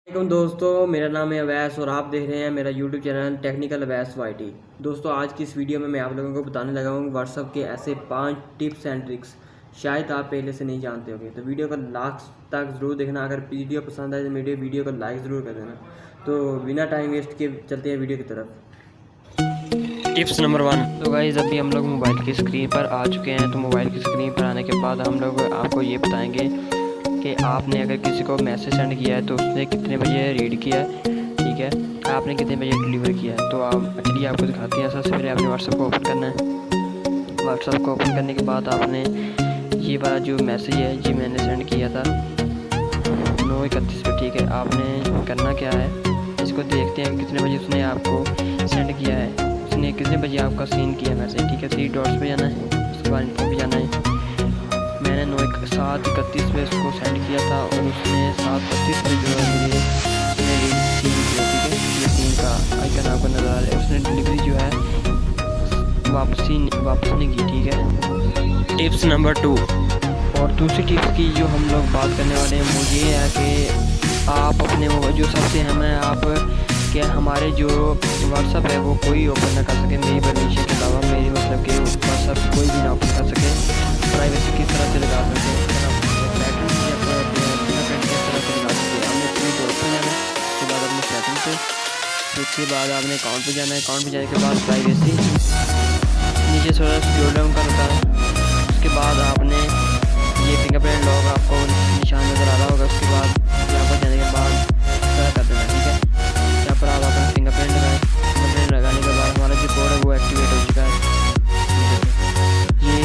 वालेकुम दोस्तों, मेरा नाम है अवैस और आप देख रहे हैं मेरा YouTube channel technical Awais YT. दोस्तों, आज की इस वीडियो में मैं आप लोगों को बताने लगा हूँ व्हाट्सअप के ऐसे 5 टिप्स एंड ट्रिक्स शायद आप पहले से नहीं जानते होंगे। तो वीडियो को लास्ट तक ज़रूर देखना। अगर वीडियो पसंद आए तो मेरे वीडियो को लाइक ज़रूर कर देना। तो बिना टाइम वेस्ट के चलते हैं वीडियो की तरफ। Tips number 1। तो गाइस अभी हम लोग मोबाइल की स्क्रीन पर आ चुके हैं। तो मोबाइल की स्क्रीन पर आने के बाद हम लोग आपको ये बताएंगे कि आपने अगर किसी को मैसेज सेंड किया है तो उसने कितने बजे रीड किया है, ठीक है, आपने कितने बजे डिलीवर किया है। तो आप चलिए आपको दिखाते हैं। सबसे पहले आपने व्हाट्सएप को ओपन करना है। व्हाट्सएप को ओपन करने के बाद आपने ये वाला जो मैसेज है जी मैंने सेंड किया था 9:31 पे, ठीक है। आपने करना क्या है, इसको देखते हैं कितने बजे उसने आपको सेंड किया है, उसने कितने बजे आपका सीन किया मैसेज, ठीक है। 3 डॉट्स पे जाना है, उसके बाद इनको भी जाना है। मैंने 7:31 पे उसको सेंड किया था और उसने 7:32 पे जो है मुझे उसने सीन किया, ठीक है। ये सीन का आइकन आपको नज़र आ रहा है। उसने डिलीवरी जो है वापस नहीं की, ठीक है। Tips number 2। और दूसरी टिप्स की जो हम लोग बात करने वाले हैं वो ये है कि आप अपने जो सबसे अहम है आप कि हमारे जो व्हाट्सअप है वो कोई ओपन ना कर सके मेरी परमिशन के अलावा। मेरी मतलब कि व्हाट्सअप कोई भी ना ओपन कर सके। प्राइवेसी किस तरह से लगा सकते हैं, सेटिंग्स या फिंगरप्रिंट किस तरह से लगा सकते हैं। हमने अपनी डॉट पर जाना है, उसके बाद अपने सेटिंग पे, फिर उसके बाद आपने अकाउंट पे जाना है। अकाउंट पे जाने के बाद प्राइवेसी, नीचे थोड़ा स्क्रॉल डाउन करना है। उसके बाद आपने ये फिंगरप्रिंट लॉक आपको निशान नज़र आ रहा होगा। उसके बाद यहाँ पर जाने के बाद कर देना, ठीक है। यहाँ पर आप अपना फिंगरप्रिंट लगाएं। फिंगरप्रिंट लगाने के बाद हमारा जो कोड है वो एक्टिवेट हो चुका है। ये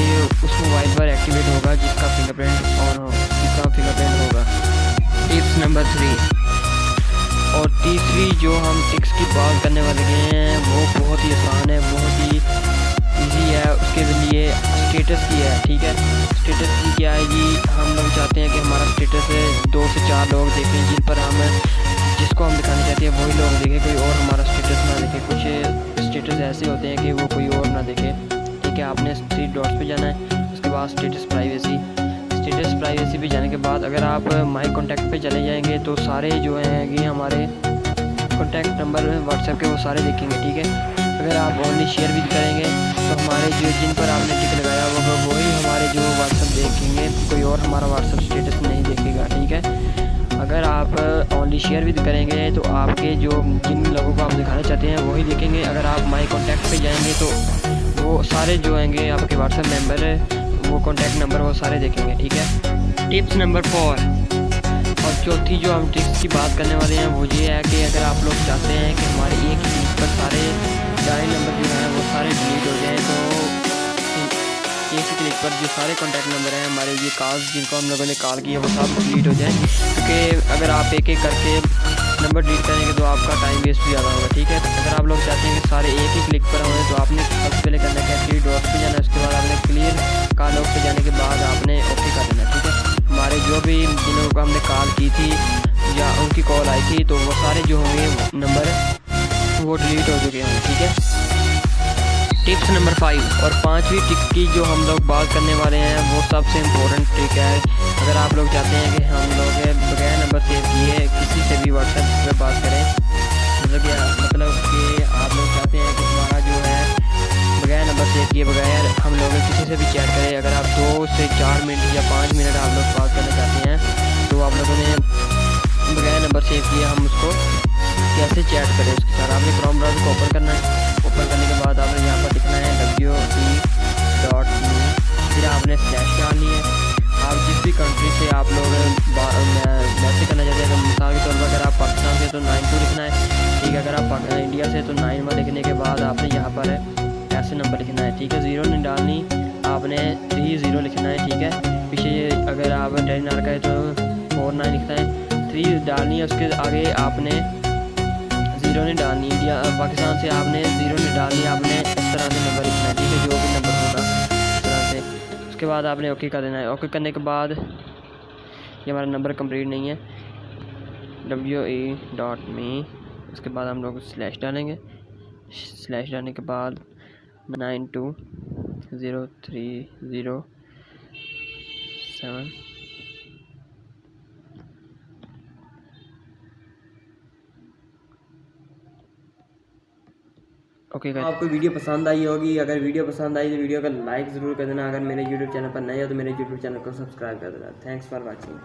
उस मोबाइल पर एक्टिवेट होगा जिसका फिंगरप्रिंट ऑन हो, जिसका फिंगरप्रिंट होगा। Tips number 3। और तीसरी जो हम टिप्स की बात करने वाले हैं वो बहुत ही आसान है, बहुत ही इजी है। उसके लिए स्टेटस की है, ठीक है। स्टेटस की क्या है जी, हम लोग चाहते हैं कि हमारा स्टेटस 2 से 4 लोग देखें, जिन पर हम जिसको हम दिखाना चाहते हैं वही लोग देखें, कोई और हमारा स्टेटस ना देखे। कुछ स्टेटस ऐसे होते हैं कि वो कोई और ना देखे, ठीक है। आपने 3 डॉट्स पे जाना है। उसके बाद स्टेटस प्राइवेसी, स्टेटस प्राइवेसी पे जाने के बाद अगर आप माई कॉन्टैक्ट पे चले जाएंगे तो सारे जो हैं कि हमारे कॉन्टैक्ट नंबर व्हाट्सएप के वो सारे देखेंगे, ठीक है। अगर आप ओनली शेयर भी करेंगे तो हमारे जो जिन पर आपने टिक लगाया होगा वही हमारे जो व्हाट्सएप देखेंगे, कोई और हमारा व्हाट्सएप स्टेटस नहीं देखेगा, ठीक है। अगर आप ओनली शेयर भी करेंगे तो आपके जो जिन लोगों को आप दिखाना चाहते हैं वही देखेंगे। अगर आप माई कॉन्टैक्ट पे जाएंगे तो वो सारे जो आएंगे आपके व्हाट्सएप मेंबर वो कॉन्टैक्ट नंबर वो सारे देखेंगे, ठीक है। Tips number 4। और चौथी जो हम टिप्स की बात करने वाले हैं वो ये है कि अगर आप लोग चाहते हैं कि हमारे एक ही क्लिक पर सारे डायल नंबर जो हैं वो सारे डिलीट हो जाएं, तो एक ही क्लिक पर जो सारे कॉन्टैक्ट नंबर हैं हमारे ये कॉल्स जिनको हम लोगों ने कॉल किया वो सब डिलीट हो जाएं। क्योंकि अगर आप एक एक करके नंबर डिलीट करेंगे तो आपका टाइम वेस्ट भी ज़्यादा होगा, ठीक है। अगर आप लोग चाहते हैं कि सारे एक ही क्लिक पर हों तो आपने सबसे पहले करना है 3 डॉट पे जाना है। उसके बाद आपने क्लियर कॉल लॉग पे जाने के बाद आपने ओके कर देना, ठीक है। हमारे जो भी जिन लोगों को हमने कॉल की थी या उनकी कॉल आई थी तो वो सारे जो होंगे नंबर वो डिलीट हो चुके हैं, ठीक है। Tips number 5। और 5वीं टिप की जो हम लोग बात करने वाले हैं वो सबसे इम्पोर्टेंट ट्रिक है। अगर आप लोग चाहते हैं कि हम लोग बगैर नंबर सेव किए किसी से भी व्हाट्सएप पर बात करें, मतलब कि आप लोग चाहते हैं कि हमारा जो है बगैर नंबर सेव किए बगैर हम लोग किसी से भी चैट करें। अगर आप 2 से 4 मिनट या 5 मिनट आप लोग बात करना चाहते हैं तो आप लोगों ने बगैर नंबर सेव किए हम उसको कैसे चैट करें उसके साथ। आपने क्रोम ब्राउज़र को ओपन करना है। ओपन करने के बाद आपने यहाँ पर लिखना है WE.me, फिर आपने स्लैश डालनी है। आप जिस भी कंट्री से आप लोग मैसेज करना चाहते हैं, मिसाल के तौर पर अगर आप पाकिस्तान से तो 92 लिखना है, ठीक है। अगर आप इंडिया से तो 91 लिखने के बाद आपने यहाँ पर ऐसे नंबर लिखना है, ठीक है। 0 नहीं डालनी, आपने 30 लिखना है, ठीक है। पीछे अगर आप 10 डाल का है तो 49 लिखना है, 3 डालनी है। उसके आगे आपने 0 नहीं डालनी, इंडिया पाकिस्तान से आपने 0 नहीं डालनी, आपने इस तरह से नंबर लिखना है, ठीक है, जो भी नंबर होगा इस तरह से। उसके बाद आपने ओके कर देना है। ओके करने के बाद ये हमारा नंबर कंप्लीट नहीं है, WE.me, उसके बाद हम लोग स्लैश डालेंगे। स्लैश डालने के बाद 9203007 ओके गाइस। आपको वीडियो पसंद आई होगी, अगर वीडियो पसंद आई तो वीडियो का लाइक ज़रूर कर देना। अगर मेरे यूट्यूब चैनल पर नए हो तो मेरे यूट्यूब चैनल को सब्सक्राइब कर देना। Thanks for watching.